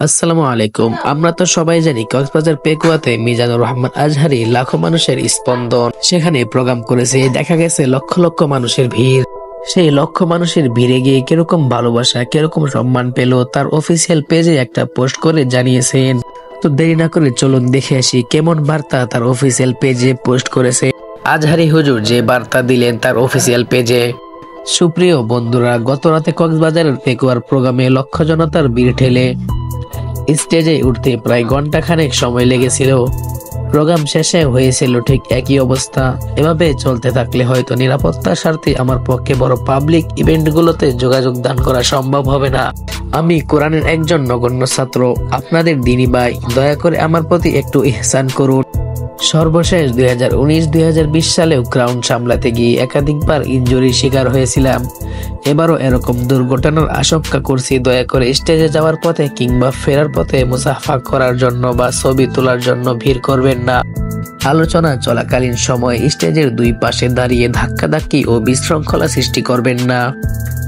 আসসালামু আলাইকুম। আমরা তো সবাই জানি কক্সবাজার পেকুয়াতে মিজানুর রহমান আজহারী লাখো মানুষের স্পন্দন। সেখানে প্রোগ্রাম করেছে, দেখা গেছে লক্ষ লক্ষ মানুষের ভিড়। সেই লক্ষ মানুষের ভিড়ে গিয়ে কিরকম ভালোবাসা, কিরকম সম্মান পেল তার অফিসিয়াল পেজে একটা পোস্ট করে জানিয়েছেন। তো দেরি না করে চলুন দেখে আসি কেমন বার্তা তার অফিসিয়াল পেজে পোস্ট করেছে আজহারী হুজুর, যে বার্তা দিলেন তার অফিসিয়াল পেজে। সুপ্রিয় বন্ধুরা, গত রাতে কক্সবাজারের পেকুয়ার প্রোগ্রামে লক্ষ জনতার ভিড় ঠেলে স্টেজে উঠতে প্রায় ঘন্টাখানেক সময় লেগেছিল। প্রোগ্রাম শেষে হয়েছিল ঠিক একই অবস্থা। এভাবে চলতে থাকলে হয়তো নিরাপত্তার স্বার্থে আমার পক্ষে বড় পাবলিক ইভেন্টগুলোতে যোগাযোগ দান করা সম্ভব হবে না। আমি কোরআনের একজন নগণ্য ছাত্র, আপনাদের দিনী ভাই, দয়া করে আমার প্রতি একটু ইহসান করুন। সর্বশেষ 2019-2020 সালেও গ্রাউন্ড সামলাতে গিয়ে একাধিকবার ইনজুরির শিকার হয়েছিলাম। এবারও এরকম দুর্ঘটনার আশঙ্কা করছি। দয়া করে স্টেজে যাওয়ার পথে কিংবা ফেরার পথে মুসাফা করার জন্য বা ছবি তোলার জন্য ভিড় করবেন না। আলোচনা চলাকালীন সময় স্টেজের দুই পাশে দাঁড়িয়ে ধাক্কাধাক্কি ও বিশৃঙ্খলা সৃষ্টি করবেন না।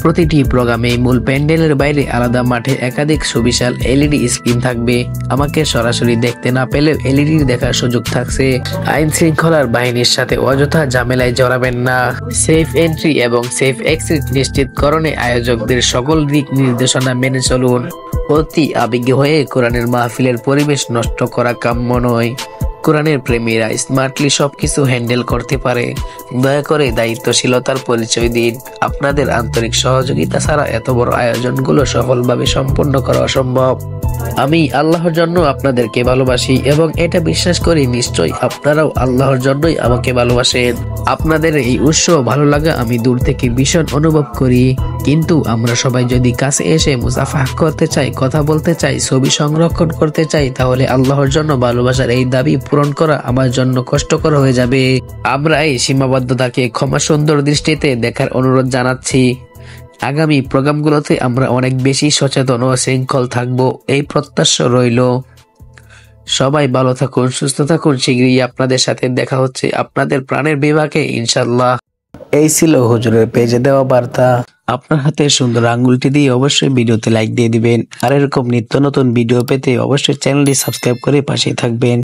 প্রতিটি প্রোগ্রামে মূল প্যান্ডেলের বাইরে আলাদা মাঠে একাধিক সুবিশাল এলইডি স্ক্রিন থাকবে। আমাকে সরাসরি দেখতে না পেলেও এলইডি দেখার সুযোগ থাকছে। আইন শৃঙ্খলার বাহিনীর সাথে অযথা ঝামেলায় জড়াবেন না। সেফ এন্ট্রি এবং সেফ এক্সিট নিশ্চিতকরণে আয়োজকদের সকল দিক নির্দেশনা মেনে চলুন। অতি আবেগী হয়ে কোরআনের মাহফিলের পরিবেশ নষ্ট করা কাম্য নয়। কোরআনের প্রেমীরা স্মার্টলি সবকিছু হ্যান্ডেল করতে পারে। দয়া করে দায়িত্বশীলতার পরিচয় দিন। আপনাদের আন্তরিক সহযোগিতা ছাড়া এত বড় আয়োজনগুলো সফলভাবে সম্পন্ন করা অসম্ভব। আমি আল্লাহর জন্য আপনাদেরকে ভালোবাসি এবং এটা বিশ্বাস করি নিশ্চয়ই আপনারাও আল্লাহর জন্যই আমাকে ভালোবাসেন। আপনাদের এই উৎসাহ ভালো লাগা আমি দূর থেকে ভীষণ অনুভব করি। কিন্তু আমরা সবাই যদি কাছে এসে মুসাফাহ করতে চাই, কথা বলতে চাই, ছবি সংরক্ষণ করতে চাই, তাহলে আল্লাহর জন্য ভালোবাসার এই দাবি পূরণ করা আমার জন্য কষ্টকর হয়ে যাবে। আমরা এই সীমাবদ্ধতাকে ক্ষমা সুন্দর দৃষ্টিতে দেখার অনুরোধ জানাচ্ছি। আগামী প্রোগ্রামগুলোতে আমরা অনেক বেশি সচেতন ও শৃঙ্খল থাকব, এই প্রত্যাশা রইল। সবাই ভালো থাকুন, সুস্থ থাকুন। শীঘ্রই আপনাদের সাথে দেখা হচ্ছে আপনাদের প্রাণের বিভাগে, ইনশাল্লাহ। এই ছিল হুজুরের পেজে দেওয়া বার্তা। আপনার হাতে সুন্দর আঙ্গুলটি দিয়ে অবশ্যই ভিডিওতে লাইক দিয়ে দিবেন। আর এরকম নিত্য নতুন ভিডিও পেতে অবশ্যই চ্যানেলটি সাবস্ক্রাইব করে পাশে থাকবেন।